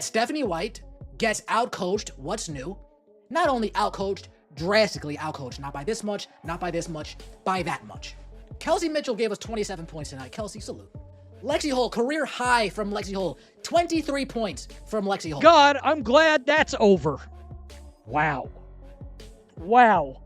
Stephanie White gets outcoached. What's new? Not only outcoached, drastically outcoached. Not by this much, not by this much, by that much. Kelsey Mitchell gave us 27 points tonight. Kelsey, salute. Lexie Hull, career high from Lexie Hull. 23 points from Lexie Hull. God, I'm glad that's over. Wow. Wow.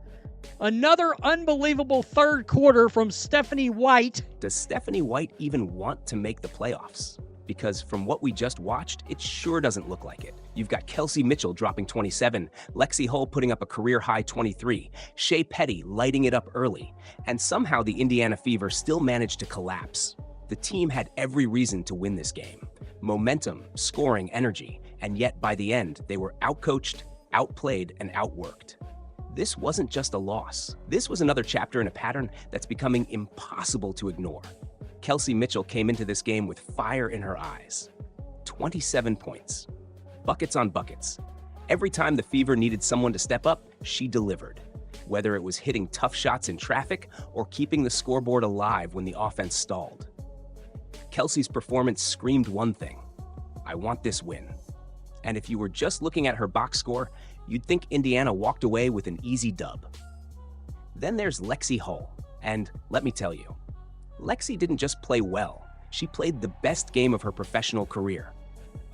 Another unbelievable third quarter from Stephanie White. Does Stephanie White even want to make the playoffs? Because from what we just watched, it sure doesn't look like it. You've got Kelsey Mitchell dropping 27, Lexie Hull putting up a career-high 23, Shea Petty lighting it up early, and somehow the Indiana Fever still managed to collapse. The team had every reason to win this game. Momentum, scoring, energy, and yet by the end, they were outcoached, outplayed, and outworked. This wasn't just a loss. This was another chapter in a pattern that's becoming impossible to ignore. Kelsey Mitchell came into this game with fire in her eyes. 27 points. Buckets on buckets. Every time the Fever needed someone to step up, she delivered. Whether it was hitting tough shots in traffic or keeping the scoreboard alive when the offense stalled. Kelsey's performance screamed one thing: I want this win. And if you were just looking at her box score, you'd think Indiana walked away with an easy dub. Then there's Lexie Hull, and let me tell you, Lexie didn't just play well, she played the best game of her professional career.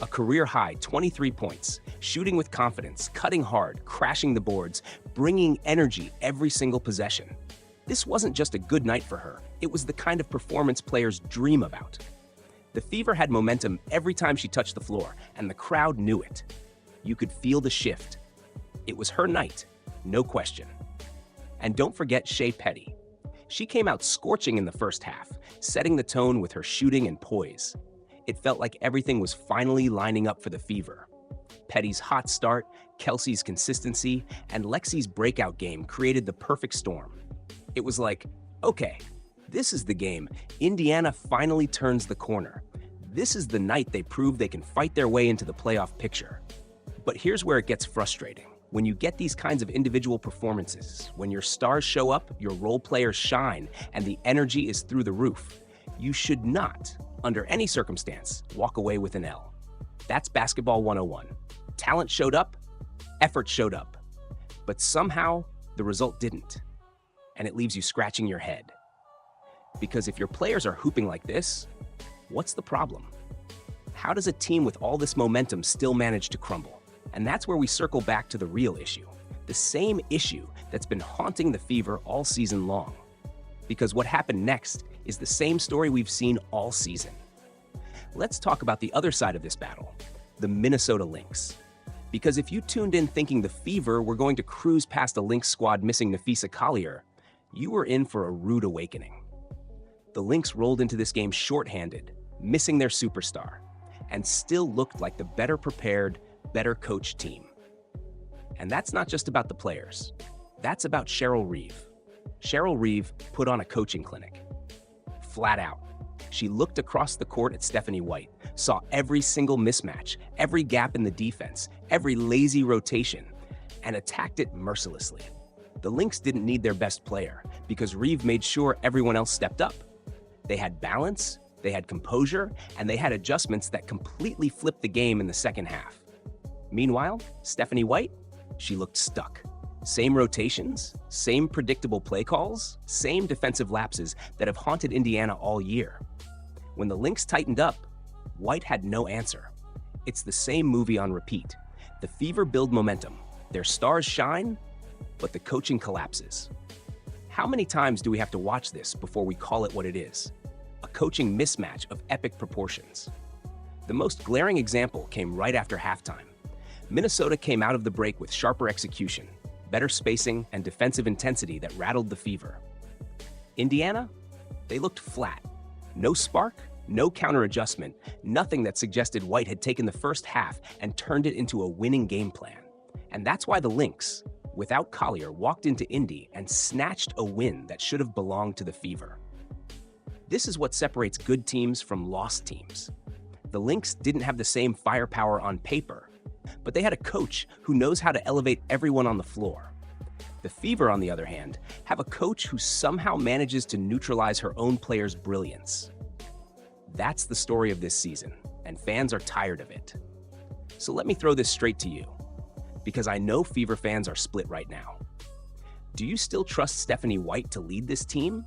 A career-high 23 points, shooting with confidence, cutting hard, crashing the boards, bringing energy every single possession. This wasn't just a good night for her, it was the kind of performance players dream about. The Fever had momentum every time she touched the floor, and the crowd knew it. You could feel the shift. It was her night, no question. And don't forget Shea Petty. She came out scorching in the first half, setting the tone with her shooting and poise. It felt like everything was finally lining up for the Fever. Petty's hot start, Kelsey's consistency, and Lexie's breakout game created the perfect storm. It was like, okay, this is the game. Indiana finally turns the corner. This is the night they prove they can fight their way into the playoff picture. But here's where it gets frustrating. When you get these kinds of individual performances, when your stars show up, your role players shine, and the energy is through the roof, you should not, under any circumstance, walk away with an L. That's basketball 101. Talent showed up, effort showed up, but somehow the result didn't, and it leaves you scratching your head. Because if your players are hooping like this, what's the problem? How does a team with all this momentum still manage to crumble? And that's where we circle back to the real issue, the same issue that's been haunting the Fever all season long. Because what happened next is the same story we've seen all season. Let's talk about the other side of this battle, the Minnesota Lynx. Because if you tuned in thinking the Fever were going to cruise past a Lynx squad missing Napheesa Collier, you were in for a rude awakening. The Lynx rolled into this game shorthanded, missing their superstar, and still looked like the better prepared, better coached team. And that's not just about the players. That's about Cheryl Reeve. Cheryl Reeve put on a coaching clinic. Flat out. She looked across the court at Stephanie White, saw every single mismatch, every gap in the defense, every lazy rotation, and attacked it mercilessly. The Lynx didn't need their best player because Reeve made sure everyone else stepped up. They had balance, they had composure, and they had adjustments that completely flipped the game in the second half. Meanwhile, Stephanie White, she looked stuck. Same rotations, same predictable play calls, same defensive lapses that have haunted Indiana all year. When the Lynx tightened up, White had no answer. It's the same movie on repeat. The Fever build momentum, their stars shine, but the coaching collapses. How many times do we have to watch this before we call it what it is? A coaching mismatch of epic proportions. The most glaring example came right after halftime. Minnesota came out of the break with sharper execution, better spacing, and defensive intensity that rattled the Fever. Indiana? They looked flat. No spark, no counter adjustment, nothing that suggested White had taken the first half and turned it into a winning game plan. And that's why the Lynx, without Collier, walked into Indy and snatched a win that should have belonged to the Fever. This is what separates good teams from lost teams. The Lynx didn't have the same firepower on paper, but they had a coach who knows how to elevate everyone on the floor. The Fever, on the other hand, have a coach who somehow manages to neutralize her own players' brilliance. That's the story of this season, and fans are tired of it. So let me throw this straight to you, because I know Fever fans are split right now. Do you still trust Stephanie White to lead this team?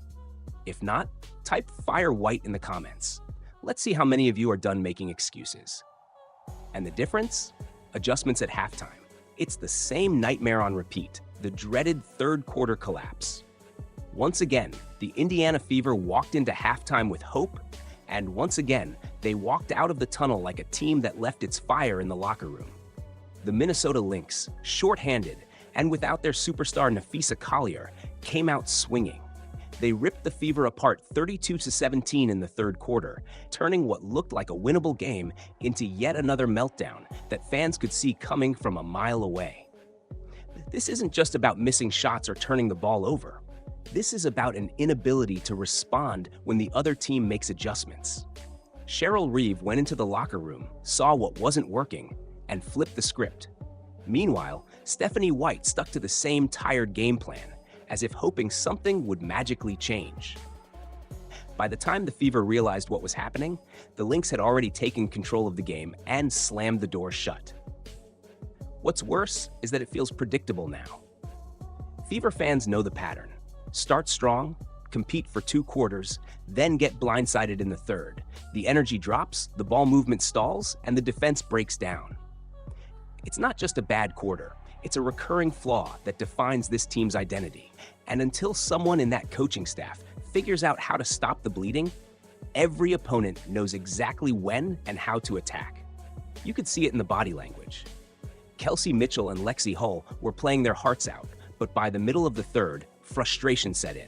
If not, type Fire White in the comments. Let's see how many of you are done making excuses. And the difference? Adjustments at halftime. It's the same nightmare on repeat, the dreaded third quarter collapse. Once again, the Indiana Fever walked into halftime with hope, and once again, they walked out of the tunnel like a team that left its fire in the locker room. The Minnesota Lynx, short-handed and without their superstar Napheesa Collier, came out swinging. They ripped the Fever apart 32-17 in the third quarter, turning what looked like a winnable game into yet another meltdown that fans could see coming from a mile away. This isn't just about missing shots or turning the ball over. This is about an inability to respond when the other team makes adjustments. Cheryl Reeve went into the locker room, saw what wasn't working, and flipped the script. Meanwhile, Stephanie White stuck to the same tired game plan, as if hoping something would magically change. By the time the Fever realized what was happening, the Lynx had already taken control of the game and slammed the door shut. What's worse is that it feels predictable now. Fever fans know the pattern. Start strong, compete for 2 quarters, then get blindsided in the third. The energy drops, the ball movement stalls, and the defense breaks down. It's not just a bad quarter. It's a recurring flaw that defines this team's identity. And until someone in that coaching staff figures out how to stop the bleeding, every opponent knows exactly when and how to attack. You could see it in the body language. Kelsey Mitchell and Lexie Hull were playing their hearts out, but by the middle of the third, frustration set in.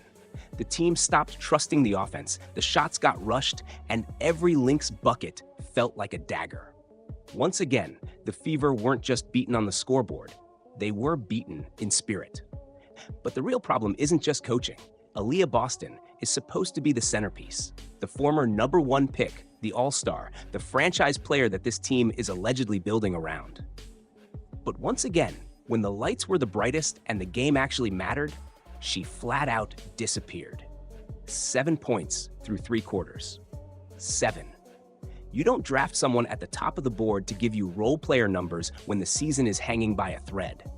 The team stopped trusting the offense, the shots got rushed, and every Lynx bucket felt like a dagger. Once again, the Fever weren't just beaten on the scoreboard. They were beaten in spirit. But the real problem isn't just coaching. Aliyah Boston is supposed to be the centerpiece, the former #1 pick, the all-star, the franchise player that this team is allegedly building around. But once again, when the lights were the brightest and the game actually mattered, she flat out disappeared. 7 points through 3 quarters. 7. You don't draft someone at the top of the board to give you role player numbers when the season is hanging by a thread.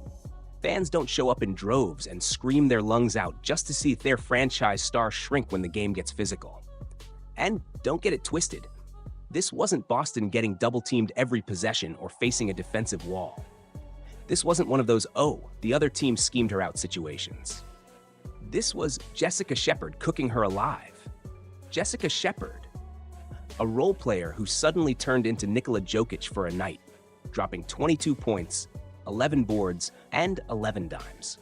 Fans don't show up in droves and scream their lungs out just to see their franchise star shrink when the game gets physical. And don't get it twisted. This wasn't Boston getting double-teamed every possession or facing a defensive wall. This wasn't one of those, oh, the other team schemed her out situations. This was Jessica Shepard cooking her alive. Jessica Shepard, a role player who suddenly turned into Nikola Jokic for a night, dropping 22 points, 11 boards, and 11 dimes.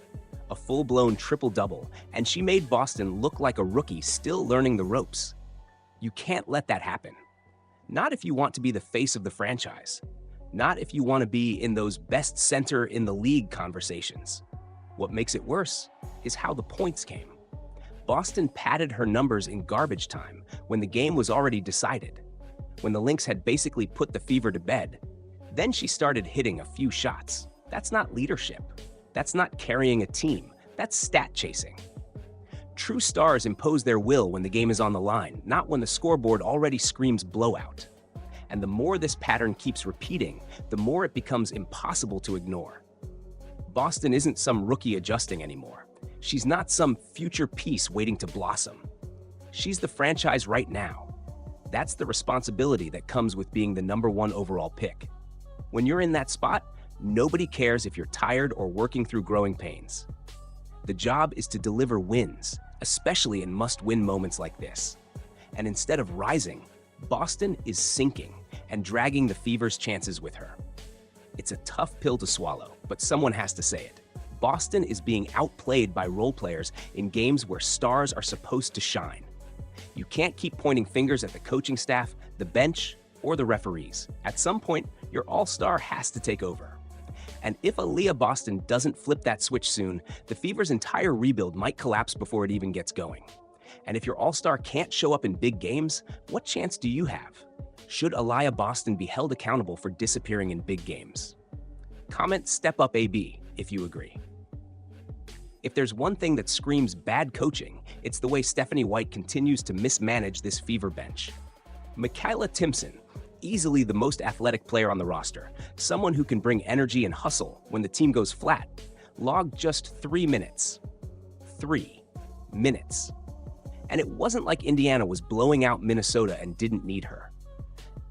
A full-blown triple-double, and she made Boston look like a rookie still learning the ropes. You can't let that happen. Not if you want to be the face of the franchise. Not if you want to be in those best center in the league conversations. What makes it worse is how the points came. Boston padded her numbers in garbage time when the game was already decided. When the Lynx had basically put the Fever to bed, then she started hitting a few shots. That's not leadership. That's not carrying a team. That's stat chasing. True stars impose their will when the game is on the line, not when the scoreboard already screams blowout. And the more this pattern keeps repeating, the more it becomes impossible to ignore. Boston isn't some rookie adjusting anymore. She's not some future piece waiting to blossom. She's the franchise right now. That's the responsibility that comes with being the #1 overall pick. When you're in that spot, nobody cares if you're tired or working through growing pains. The job is to deliver wins, especially in must-win moments like this. And instead of rising, Boston is sinking and dragging the Fever's chances with her. It's a tough pill to swallow, but someone has to say it. Boston is being outplayed by role players in games where stars are supposed to shine. You can't keep pointing fingers at the coaching staff, the bench, or the referees. At some point, your all-star has to take over. And if Aliyah Boston doesn't flip that switch soon, the Fever's entire rebuild might collapse before it even gets going. And if your all-star can't show up in big games, what chance do you have? Should Aliyah Boston be held accountable for disappearing in big games? Comment Step Up AB if you agree. If there's one thing that screams bad coaching, it's the way Stephanie White continues to mismanage this Fever bench. Michaela Timson, easily the most athletic player on the roster, someone who can bring energy and hustle when the team goes flat, logged just 3 minutes. 3 minutes. And it wasn't like Indiana was blowing out Minnesota and didn't need her.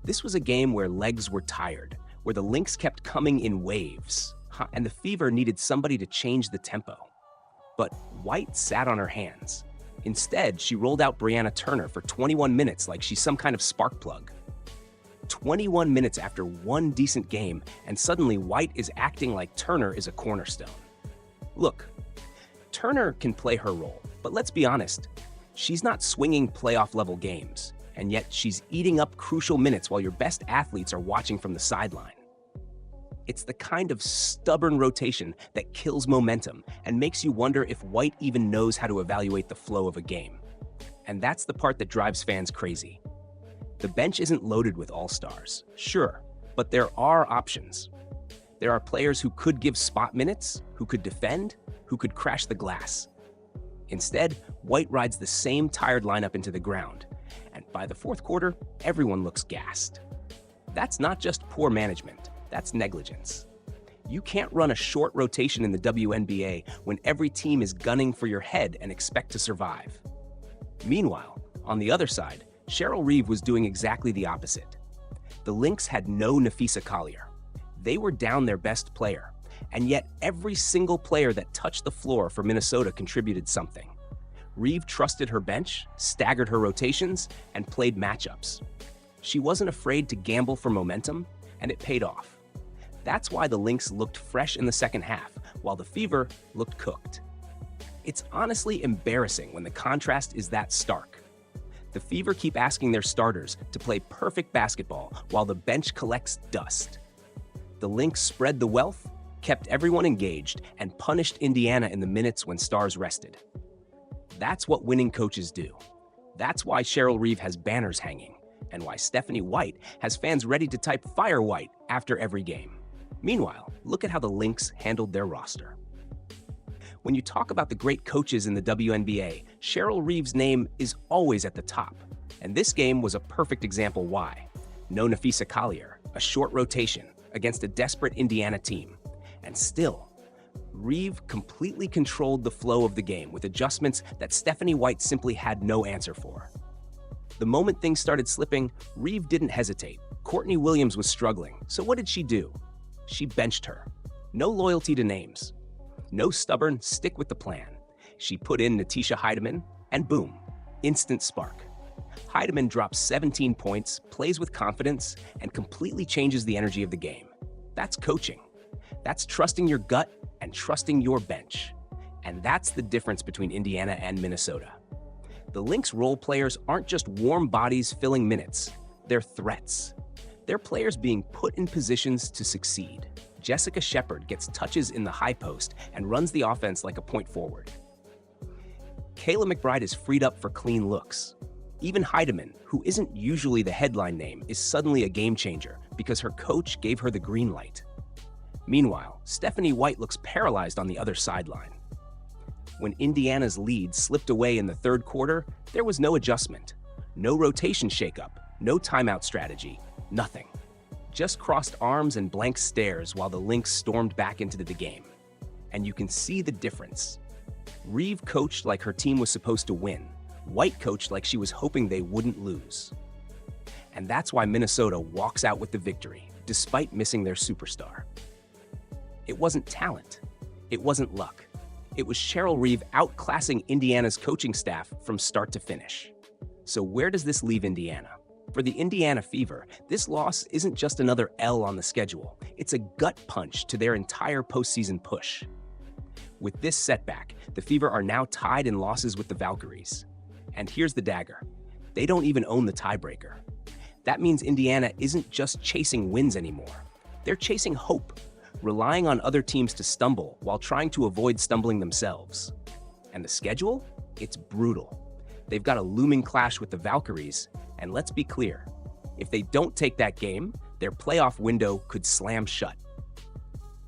This was a game where legs were tired, where the Lynx kept coming in waves, and the Fever needed somebody to change the tempo. But White sat on her hands. Instead, she rolled out Brianna Turner for 21 minutes like she's some kind of spark plug. 21 minutes after one decent game, and suddenly White is acting like Turner is a cornerstone. Look, Turner can play her role, but let's be honest, she's not swinging playoff-level games, and yet she's eating up crucial minutes while your best athletes are watching from the sideline. It's the kind of stubborn rotation that kills momentum and makes you wonder if White even knows how to evaluate the flow of a game. And that's the part that drives fans crazy. The bench isn't loaded with all-stars, sure, but there are options. There are players who could give spot minutes, who could defend, who could crash the glass. Instead, White rides the same tired lineup into the ground, and by the fourth quarter, everyone looks gassed. That's not just poor management, that's negligence. You can't run a short rotation in the WNBA when every team is gunning for your head and expect to survive. Meanwhile, on the other side, Cheryl Reeve was doing exactly the opposite. The Lynx had no Natisha Collier. They were down their best player, and yet every single player that touched the floor for Minnesota contributed something. Reeve trusted her bench, staggered her rotations, and played matchups. She wasn't afraid to gamble for momentum, and it paid off. That's why the Lynx looked fresh in the second half, while the Fever looked cooked. It's honestly embarrassing when the contrast is that stark. The Fever keep asking their starters to play perfect basketball while the bench collects dust. The Lynx spread the wealth, kept everyone engaged, and punished Indiana in the minutes when stars rested. That's what winning coaches do. That's why Cheryl Reeve has banners hanging, and why Stephanie White has fans ready to type "Fire White" after every game. Meanwhile, look at how the Lynx handled their roster. When you talk about the great coaches in the WNBA, Cheryl Reeve's name is always at the top, and this game was a perfect example why. No Natisha Collier, a short rotation against a desperate Indiana team, and still, Reeve completely controlled the flow of the game with adjustments that Stephanie White simply had no answer for. The moment things started slipping, Reeve didn't hesitate. Courtney Williams was struggling, so what did she do? She benched her. No loyalty to names. No stubborn, stick with the plan. She put in Natisha Heideman, and boom, instant spark. Heideman drops 17 points, plays with confidence, and completely changes the energy of the game. That's coaching. That's trusting your gut and trusting your bench. And that's the difference between Indiana and Minnesota. The Lynx role players aren't just warm bodies filling minutes. They're threats. They're players being put in positions to succeed. Jessica Shepard gets touches in the high post and runs the offense like a point forward. Kayla McBride is freed up for clean looks. Even Heideman, who isn't usually the headline name, is suddenly a game changer because her coach gave her the green light. Meanwhile, Stephanie White looks paralyzed on the other sideline. When Indiana's lead slipped away in the third quarter, there was no adjustment, no rotation shakeup, no timeout strategy, nothing. Just crossed arms and blank stares while the Lynx stormed back into the game. And you can see the difference. Reeve coached like her team was supposed to win. White coached like she was hoping they wouldn't lose. And that's why Minnesota walks out with the victory, despite missing their superstar. It wasn't talent. It wasn't luck. It was Cheryl Reeve outclassing Indiana's coaching staff from start to finish. So where does this leave Indiana? For the Indiana Fever, this loss isn't just another L on the schedule. It's a gut punch to their entire postseason push. With this setback, the Fever are now tied in losses with the Valkyries. And here's the dagger. They don't even own the tiebreaker. That means Indiana isn't just chasing wins anymore. They're chasing hope, relying on other teams to stumble while trying to avoid stumbling themselves. And the schedule? It's brutal. They've got a looming clash with the Valkyries, and let's be clear, if they don't take that game, their playoff window could slam shut.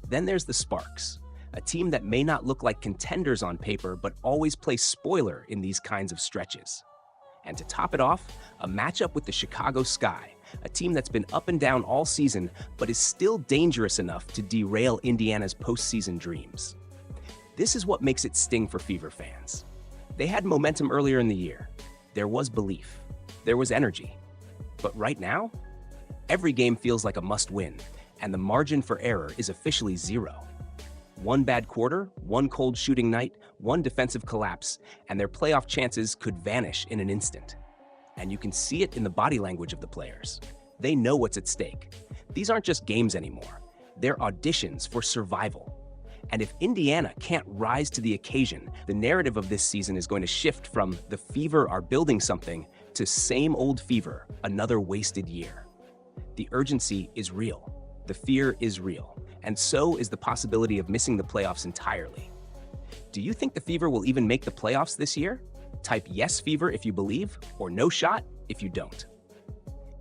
Then there's the Sparks, a team that may not look like contenders on paper, but always play spoiler in these kinds of stretches. And to top it off, a matchup with the Chicago Sky, a team that's been up and down all season but is still dangerous enough to derail Indiana's postseason dreams. This is what makes it sting for Fever fans. They had momentum earlier in the year. There was belief. There was energy. But right now, every game feels like a must-win, and the margin for error is officially zero. One bad quarter, one cold shooting night, one defensive collapse, and their playoff chances could vanish in an instant. And you can see it in the body language of the players. They know what's at stake. These aren't just games anymore. They're auditions for survival. And if Indiana can't rise to the occasion, the narrative of this season is going to shift from the Fever are building something to same old Fever, another wasted year. The urgency is real. The fear is real. And so is the possibility of missing the playoffs entirely. Do you think the Fever will even make the playoffs this year? Type yes Fever if you believe, or no shot if you don't.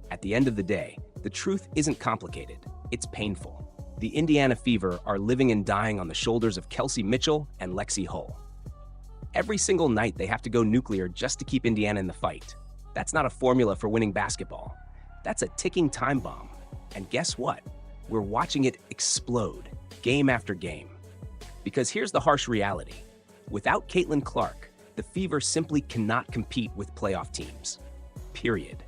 At the end of the day, the truth isn't complicated. It's painful. The Indiana Fever are living and dying on the shoulders of Kelsey Mitchell and Lexie Hull. Every single night they have to go nuclear just to keep Indiana in the fight. That's not a formula for winning basketball. That's a ticking time bomb. And guess what? We're watching it explode, game after game. Because here's the harsh reality. Without Caitlin Clark, the Fever simply cannot compete with playoff teams. Period.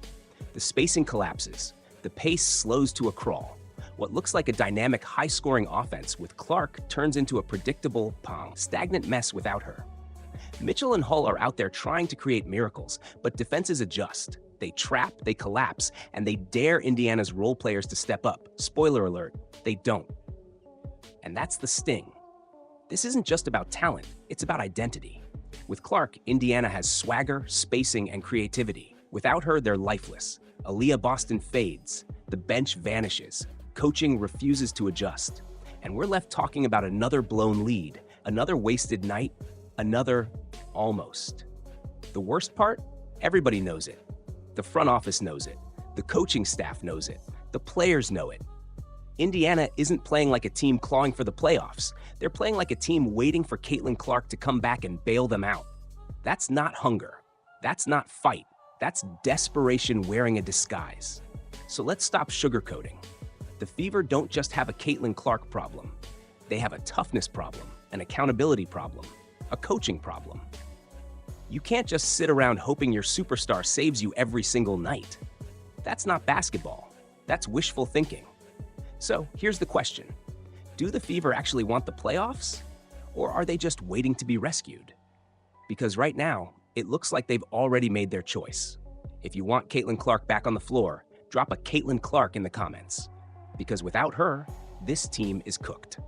The spacing collapses. The pace slows to a crawl. What looks like a dynamic, high-scoring offense with Clark turns into a predictable, stagnant mess without her. Mitchell and Hull are out there trying to create miracles, but defenses adjust. They trap, they collapse, and they dare Indiana's role players to step up. Spoiler alert, they don't. And that's the sting. This isn't just about talent, it's about identity. With Clark, Indiana has swagger, spacing, and creativity. Without her, they're lifeless. Aliyah Boston fades. The bench vanishes. Coaching refuses to adjust. And we're left talking about another blown lead, another wasted night, another almost. The worst part? Everybody knows it. The front office knows it. The coaching staff knows it. The players know it. Indiana isn't playing like a team clawing for the playoffs. They're playing like a team waiting for Caitlin Clark to come back and bail them out. That's not hunger. That's not fight. That's desperation wearing a disguise. So let's stop sugarcoating. The Fever don't just have a Caitlin Clark problem. They have a toughness problem, an accountability problem, a coaching problem. You can't just sit around hoping your superstar saves you every single night. That's not basketball. That's wishful thinking. So here's the question. Do the Fever actually want the playoffs? Or are they just waiting to be rescued? Because right now, it looks like they've already made their choice. If you want Caitlin Clark back on the floor, drop a Caitlin Clark in the comments. Because without her, this team is cooked.